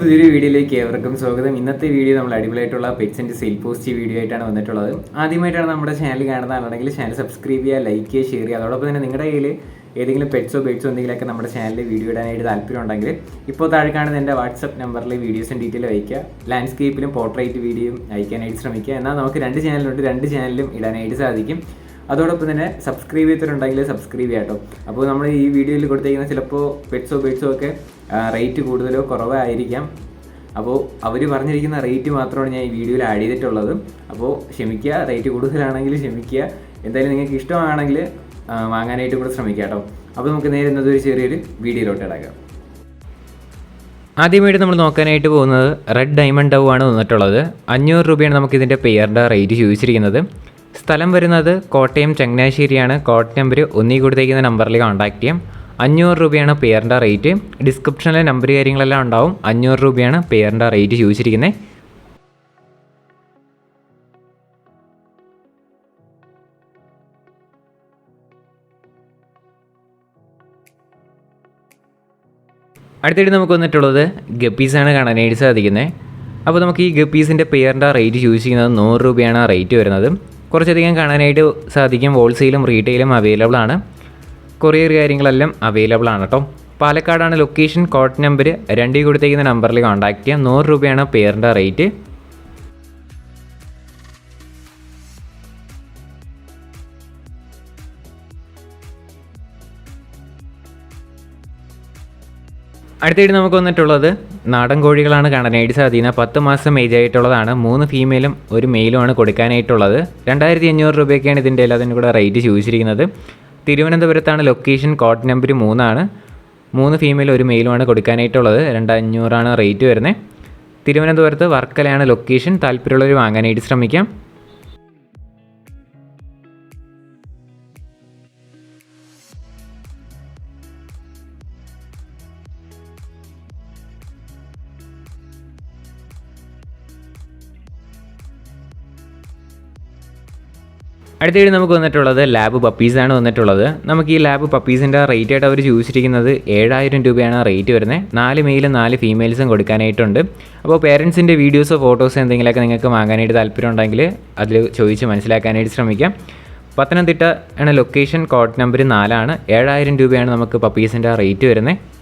പുതിയൊരു വീഡിയോയിലേക്ക് ഏവർക്കും സ്വാഗതം. ഇന്നത്തെ വീഡിയോ നമ്മൾ അടിപൊളിയായിട്ടുള്ള pets and sale post video ആയിട്ടാണ് വന്നിട്ടുള്ളത്. ആദ്യമായിട്ടാണ് നമ്മുടെ ചാനൽ കാണുന്നതാണെങ്കിൽ ചാനൽ സബ്സ്ക്രൈബ് ചെയ്യുക, ലൈക്ക് ചെയ്യുക, ഷെയർ ചെയ്യുക. അതോടൊപ്പം തന്നെ നിങ്ങളുടെ കയ്യിൽ ഏതെങ്കിലും പെറ്റ്സോ ബേഡ്സോ എന്തെങ്കിലുമൊക്കെ നമ്മുടെ ചാനലിൽ വീഡിയോ ഇടാനായിട്ട് താല്പര്യം ഉണ്ടെങ്കിൽ ഇപ്പോൾ താഴെ കാണുന്ന എൻ്റെ വാട്സപ്പ് നമ്പറിൽ വീഡിയോസും ഡീറ്റെയിൽ അയക്കുക. ലാൻഡ്സ്കേപ്പിലും പോർട്രേറ്റ് വീഡിയോയും അയക്കാനായിട്ട് ശ്രമിക്കുക. എന്നാൽ നമുക്ക് രണ്ട് ചാനലുണ്ട്, രണ്ട് ചാനലിലും ഇടാനായിട്ട് സാധിക്കും. അതോടൊപ്പം തന്നെ സബ്സ്ക്രൈബ് ചെയ്തിട്ടുണ്ടെങ്കിൽ സബ്സ്ക്രൈബ് ചെയ്യാം കേട്ടോ. അപ്പോൾ നമ്മൾ ഈ വീഡിയോയിൽ കൊടുത്തിരിക്കുന്ന ചിലപ്പോൾ പെറ്റ്സോ ബേഡ്സോ ഒക്കെ റേറ്റ് കൂടുതലോ കുറവോ ആയിരിക്കാം. അപ്പോൾ അവർ പറഞ്ഞിരിക്കുന്ന റേറ്റ് മാത്രമാണ് ഞാൻ ഈ വീഡിയോയിൽ ആഡ് ചെയ്തിട്ടുള്ളത്. അപ്പോൾ ക്ഷമിക്കുക, റേറ്റ് കൂടുതലാണെങ്കിൽ ക്ഷമിക്കുക. എന്തായാലും നിങ്ങൾക്ക് ഇഷ്ടമാണെങ്കിൽ വാങ്ങാനായിട്ട് കൂടെ ശ്രമിക്കുക കേട്ടോ. അപ്പോൾ നമുക്ക് നേരെ ഇന്നത്തെ ഒരു ചെറിയൊരു വീഡിയോയിലോട്ട് ഇടാം. ആദ്യമായിട്ട് നമ്മൾ നോക്കാനായിട്ട് പോകുന്നത് റെഡ് ഡയമണ്ട് ഡവ് ആണ് വന്നിട്ടുള്ളത്. 500 രൂപയാണ് നമുക്കിതിൻ്റെ പെയറിൻ്റെ റേറ്റ് ചോദിച്ചിരിക്കുന്നത്. സ്ഥലം വരുന്നത് കോട്ടയം ചങ്ങനാശ്ശേരിയാണ്. കോഡ് നമ്പർ ഒന്നീ കൊടുത്തേക്കുന്ന നമ്പറിൽ കോൺടാക്ട് ചെയ്യാം. 500 രൂപയാണ് പെയറിൻ്റെ റേറ്റ്. ഡിസ്ക്രിപ്ഷനിലെ നമ്പർ കാര്യങ്ങളെല്ലാം ഉണ്ടാവും. 500 രൂപയാണ് പെയറിൻ്റെ റേറ്റ് ചോദിച്ചിരിക്കുന്നത്. അടുത്തിട്ട് നമുക്ക് വന്നിട്ടുള്ളത് ഗപ്പീസാണ് കാണാനായിട്ട് സാധിക്കുന്നത്. അപ്പോൾ നമുക്ക് ഈ ഗപ്പീസിൻ്റെ പെയറിൻ്റെ റേറ്റ് ചോദിച്ചിരിക്കുന്നത് 100 രൂപയാണ് റേറ്റ് വരുന്നത്. കുറച്ചധികം കാണാനായിട്ട് സാധിക്കും. ഹോൾസെയിലും റീറ്റെയിലും അവൈലബിൾ ആണ്. കൊറിയർ കാര്യങ്ങളെല്ലാം അവൈലബിൾ ആണ് കേട്ടോ. പാലക്കാടാണ് ലൊക്കേഷൻ. കോഡ് നമ്പർ 2 കൊടുത്തേക്കുന്ന നമ്പറിൽ കോൺടാക്ട് ചെയ്യാം. 100 രൂപയാണ് പെയറിൻ്റെ റേറ്റ്. അടുത്തായിട്ട് നമുക്ക് വന്നിട്ടുള്ളത് നാടൻ കോഴികളാണ് കാണാനായിട്ട് സാധിക്കുന്നത്. 10 മാസം ഏജ് ആയിട്ടുള്ളതാണ്. 3 ഫീമെയിലും 1 മെയിലുമാണ് കൊടുക്കാനായിട്ടുള്ളത്. 2500 രൂപയൊക്കെയാണ് ഇതിൻ്റെ എല്ലാത്തിനും കൂടെ റേറ്റ് ചോദിച്ചിരിക്കുന്നത്. തിരുവനന്തപുരത്താണ് ലൊക്കേഷൻ. കോഡ് നമ്പർ 3 ആണ്. 3 ഫീമെയിൽ 1 മെയിലുമാണ് കൊടുക്കാനായിട്ടുള്ളത്. 2500 റേറ്റ് വരുന്നത്. തിരുവനന്തപുരത്ത് വർക്കലയാണ് ലൊക്കേഷൻ. താല്പര്യമുള്ളവർ വാങ്ങാനായിട്ട് ശ്രമിക്കാം. അടുത്തതായിട്ട് നമുക്ക് വന്നിട്ടുള്ളത് ലാബ് പപ്പീസാണ് വന്നിട്ടുള്ളത്. നമുക്ക് ഈ ലാബ് പപ്പീസിൻ്റെ റേറ്റ് ആയിട്ട് അവർ ചോദിച്ചിരിക്കുന്നത് 7000 രൂപയാണ് റേറ്റ് വരുന്നത്. 4 മെയിലും 4 ഫീമെയിൽസും കൊടുക്കാനായിട്ടുണ്ട്. അപ്പോൾ പേരൻസിൻ്റെ വീഡിയോസോ ഫോട്ടോസോ എന്തെങ്കിലുമൊക്കെ നിങ്ങൾക്ക് വാങ്ങാനായിട്ട് താല്പര്യം ഉണ്ടെങ്കിൽ അതിൽ ചോദിച്ച് മനസ്സിലാക്കാനായിട്ട് ശ്രമിക്കാം. പത്തനംതിട്ട ആണ് ലൊക്കേഷൻ. കോഡ് നമ്പർ 4 ആണ്. 7000 രൂപയാണ് നമുക്ക് പപ്പീസിൻ്റെ റേറ്റ് വരുന്നത്.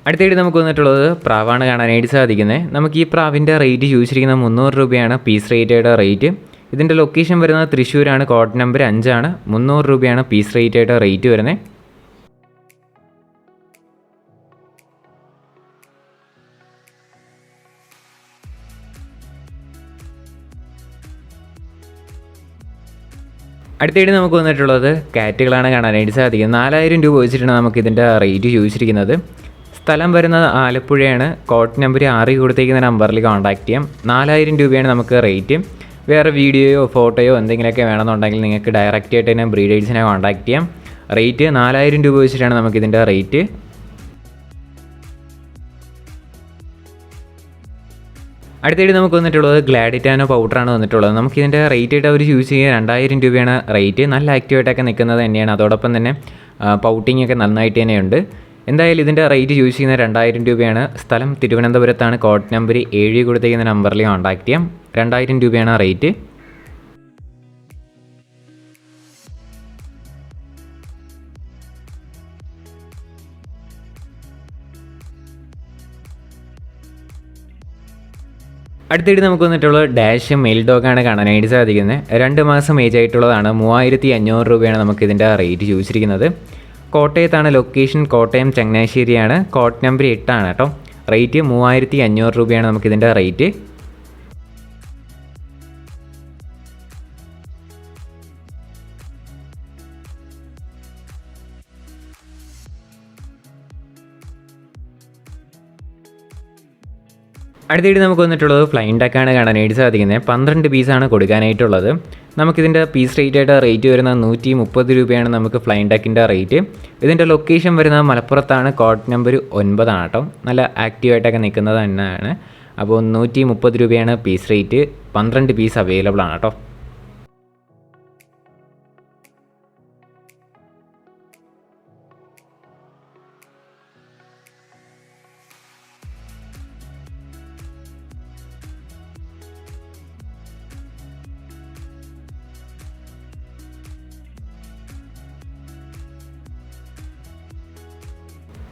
അടുത്തായിട്ട് നമുക്ക് വന്നിട്ടുള്ളത് പ്രാവാണ് കാണാനായിട്ട് സാധിക്കുന്നത്. നമുക്ക് ഈ പ്രാവിൻ്റെ റേറ്റ് ചോദിച്ചിരിക്കുന്നത് 300 രൂപയാണ് പീസ് റേറ്റായിട്ട് റേറ്റ്. ഇതിൻ്റെ ലൊക്കേഷൻ വരുന്നത് തൃശ്ശൂരാണ്. കോഡ് നമ്പർ 5 ആണ്. 300 രൂപയാണ് പീസ് റേറ്റായിട്ട് റേറ്റ് വരുന്നത്. അടുത്തായിട്ട് നമുക്ക് വന്നിട്ടുള്ളത് കാറ്റുകളാണ് കാണാനായിട്ട് സാധിക്കുന്നത്. 4000 രൂപ വെച്ചിട്ടാണ് നമുക്ക് ഇതിൻ്റെ റേറ്റ് ചോദിച്ചിരിക്കുന്നത്. സ്ഥലം വരുന്നത് ആലപ്പുഴയാണ്. കോഡ് നമ്പർ 6 കൊടുത്തേക്കുന്ന നമ്പറിൽ കോൺടാക്ട് ചെയ്യാം. 4000 രൂപയാണ് നമുക്ക് റേറ്റ്. വേറെ വീഡിയോയോ ഫോട്ടോയോ എന്തെങ്കിലുമൊക്കെ വേണമെന്നുണ്ടെങ്കിൽ നിങ്ങൾക്ക് ഡയറക്റ്റ് ആയിട്ട് തന്നെ ബ്രീഡേഴ്സിനെ കോൺടാക്ട് ചെയ്യാം. റേറ്റ് 4000 രൂപ വെച്ചിട്ടാണ് നമുക്കിതിൻ്റെ റേറ്റ്. അടുത്തായിട്ട് നമുക്ക് വന്നിട്ടുള്ളത് ഗ്ലാഡിറ്റാനോ പൗഡറാണ് വന്നിട്ടുള്ളത്. നമുക്കിതിൻ്റെ റേറ്റ് ആയിട്ട് അവർ ചൂസ് ചെയ്യുക 2000 രൂപയാണ് റേറ്റ്. നല്ല ആക്റ്റീവായിട്ടൊക്കെ നിൽക്കുന്നത് തന്നെയാണ്. അതോടൊപ്പം തന്നെ പൗട്ടിങ് ഒക്കെ നന്നായിട്ട് തന്നെയുണ്ട്. എന്തായാലും ഇതിൻ്റെ റേറ്റ് ചൂസ് ചെയ്യുന്നത് 2000 രൂപയാണ്. സ്ഥലം തിരുവനന്തപുരത്താണ്. കോഡ് നമ്പർ 7 കൊടുത്തേക്കുന്ന നമ്പറിൽ കോൺടാക്ട് ചെയ്യാം. 2000 രൂപയാണ് റേറ്റ്. അടുത്തിട്ട് നമുക്ക് വന്നിട്ടുള്ളത് ഡാഷ് മെയിൽ ഡോഗാണ് കാണാനായിട്ട് സാധിക്കുന്നത്. 2 മാസം ഏജ് ആയിട്ടുള്ളതാണ്. 3500 രൂപയാണ് നമുക്കിതിൻ്റെ റേറ്റ് ചോദിച്ചിരിക്കുന്നത്. കോട്ടയത്താണ് ലൊക്കേഷൻ. കോട്ടയം ചങ്ങനാശ്ശേരിയാണ്. കോഡ് നമ്പർ 8 ആണ് കേട്ടോ. റേറ്റ് 3500 രൂപയാണ് നമുക്കിതിൻ്റെ റേറ്റ്. അടുത്തിട്ട് നമുക്ക് വന്നിട്ടുള്ളത് ഫ്ലൈൻ ഡക്കാണ് കാണാനായിട്ട് സാധിക്കുന്നത്. 12 പീസാണ് കൊടുക്കാനായിട്ടുള്ളത്. നമുക്കിതിൻ്റെ പീസ് റേറ്റ് വരുന്നത് 130 രൂപയാണ് നമുക്ക് ഫ്ലൈങ് ഡക്കിൻ്റെ റേറ്റ്. ഇതിൻ്റെ ലൊക്കേഷൻ വരുന്നത് മലപ്പുറത്താണ്, കോഡ് നമ്പർ 9 ആണ് കേട്ടോ. നല്ല ആക്റ്റീവായിട്ടൊക്കെ നിൽക്കുന്നത് തന്നെയാണ്. അപ്പോൾ 130 രൂപയാണ് പീസ് റേറ്റ്. 12 പീസ് അവൈലബിൾ ആണ് കേട്ടോ.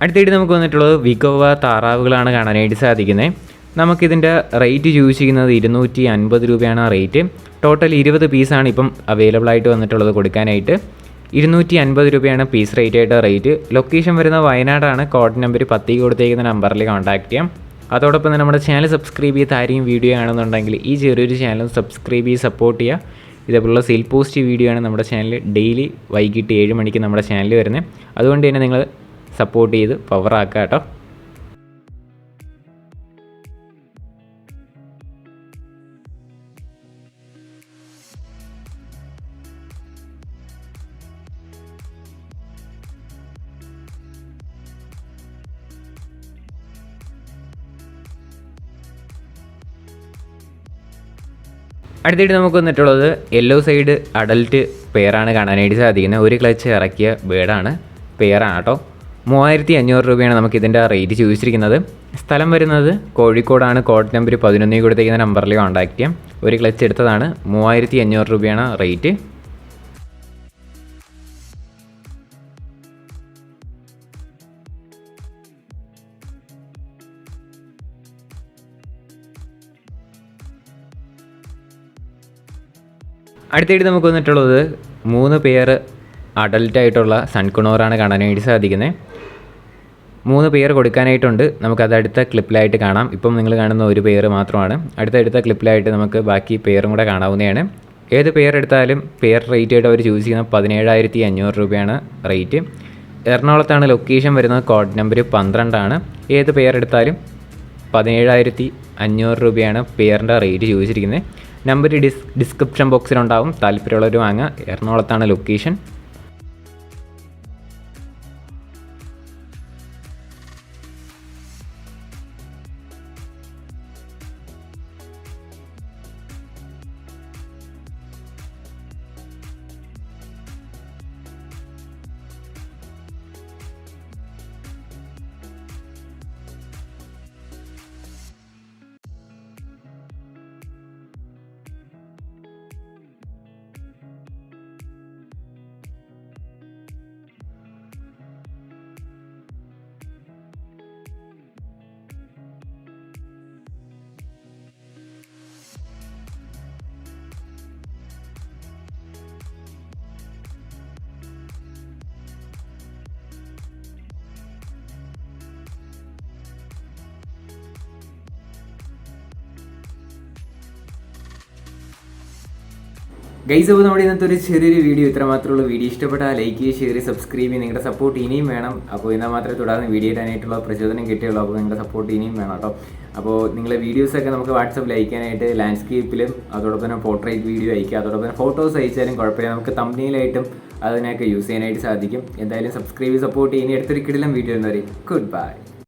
അടുത്തായിട്ട് നമുക്ക് വന്നിട്ടുള്ളത് വിഗോവ താറാവുകളാണ് കാണാനായിട്ട് സാധിക്കുന്നത്. നമുക്കിതിൻ്റെ റേറ്റ് ചോദിച്ചിരിക്കുന്നത് 250 രൂപയാണ് റേറ്റ്. ടോട്ടൽ 20 പീസാണ് ഇപ്പം അവൈലബിൾ ആയിട്ട് വന്നിട്ടുള്ളത് കൊടുക്കാനായിട്ട്. 250 രൂപയാണ് പീസ് റേറ്റ്. ലൊക്കേഷൻ വരുന്നത് വയനാടാണ്. കോഡ് നമ്പർ 10 കൊടുത്തേക്കുന്ന നമ്പറിൽ കോൺടാക്ട് ചെയ്യാം. അതോടൊപ്പം തന്നെ നമ്മുടെ ചാനൽ സബ്സ്ക്രൈബ് ചെയ്ത് ആരെയും വീഡിയോ ആണെന്നുണ്ടെങ്കിൽ ഈ ചെറിയൊരു ചാനൽ സബ്സ്ക്രൈബ് ചെയ്ത് സപ്പോർട്ട് ചെയ്യുക. ഇതേപോലുള്ള സെയിൽ പോസ്റ്റ് വീഡിയോ ആണ് നമ്മുടെ ചാനൽ ഡെയിലി വൈകിട്ട് 7 മണിക്ക് നമ്മുടെ ചാനൽ വരുന്നത്. അതുകൊണ്ട് തന്നെ നിങ്ങൾ സപ്പോർട്ട് ചെയ്ത് പവറാക്കുക കേട്ടോ. അടുത്തായിട്ട് നമുക്ക് വന്നിട്ടുള്ളത് യെല്ലോ സൈഡ് അഡൽട്ട് പെയറാണ് കാണാനായിട്ട് സാധിക്കുന്നത്. ഒരു ക്ലച്ച് ഇറക്കിയ ബേഡാണ്, പെയറാണ് കേട്ടോ. 3500 രൂപയാണ് നമുക്കിതിൻ്റെ റേറ്റ് ചോദിച്ചിരിക്കുന്നത്. സ്ഥലം വരുന്നത് കോഴിക്കോടാണ്. കോഡ് നമ്പർ 11 കൊടുത്തേക്കുന്ന നമ്പറിൽ കോൺടാക്ട് ചെയ്യാം. ഒരു ക്ലച്ച് എടുത്തതാണ്. 3500 രൂപയാണ് റേറ്റ്. അടുത്തായിട്ട് നമുക്ക് വന്നിട്ടുള്ളത് 3 പെയർ അഡൽട്ടായിട്ടുള്ള സൺകുണോറാണ് കാണാനായിട്ട് സാധിക്കുന്നത്. 3 പെയർ കൊടുക്കാനായിട്ടുണ്ട്. നമുക്കത് അടുത്ത ക്ലിപ്പിലായിട്ട് കാണാം. ഇപ്പം നിങ്ങൾ കാണുന്ന ഒരു പെയർ മാത്രമാണ്. അടുത്ത ക്ലിപ്പിലായിട്ട് നമുക്ക് ബാക്കി പെയറും കൂടെ കാണാവുന്നതാണ്. ഏത് പെയർ എടുത്താലും പെയർ റേറ്റ് ആയിട്ട് അവർ ചൂസ് ചെയ്യുന്നത് 17,500 രൂപയാണ് റേറ്റ്. എറണാകുളത്താണ് ലൊക്കേഷൻ വരുന്നത്. കോഡ് നമ്പർ 12 ആണ്. ഏത് പെയർ എടുത്താലും 17,500 രൂപയാണ് പെയറിൻ്റെ റേറ്റ് ചോദിച്ചിരിക്കുന്നത്. നമ്പർ ഡിസ്ക്രിപ്ഷൻ ബോക്സിലുണ്ടാവും. താല്പര്യമുള്ളവർ വാങ്ങുക. എറണാകുളത്താണ് ലൊക്കേഷൻ. ഗൈസ്, അപ്പോൾ നമ്മുടെ ഇന്നത്തെ ഒരു ചെറിയൊരു വീഡിയോ ഇത്ര മാത്രമുള്ള. വീഡിയോ ഇഷ്ടപ്പെട്ടാൽ ലൈക്ക് ചെയ്യുക, ഷെയർ ചെയ്യുക, സബ്സ്ക്രൈബ് ചെയ്യുക. നിങ്ങളുടെ സപ്പോർട്ട് ഇനിയും വേണം. അപ്പോൾ എന്നാൽ മാത്രമേ തുടർന്ന് വീഡിയോ ഇടാനായിട്ടുള്ള പ്രചോദനം കിട്ടുകയുള്ളൂ. അപ്പോൾ നിങ്ങളുടെ സപ്പോർട്ട് ഇനിയും വേണം കേട്ടോ. അപ്പോൾ നിങ്ങളുടെ വീഡിയോസൊക്കെ നമുക്ക് വാട്സപ്പിൽ അയക്കാനായിട്ട് ലാൻഡ്സ്കേപ്പിലും അതോടൊപ്പം തന്നെ പോർട്രേറ്റ് വീഡിയോ അയക്കുക. അതോടൊപ്പം തന്നെ ഫോട്ടോസ് അയച്ചാലും കുഴപ്പമില്ല. നമുക്ക് തംബ്നെയിലായിട്ടും അതിനൊക്കെ യൂസ് ചെയ്യാനായിട്ട് സാധിക്കും. എന്തായാലും സബ്സ്ക്രൈബ് സപ്പോർട്ട് ചെയ്യുന്ന അടുത്തൊരു കിടിലം വീഡിയോ എന്ന് പറയും. Good bye.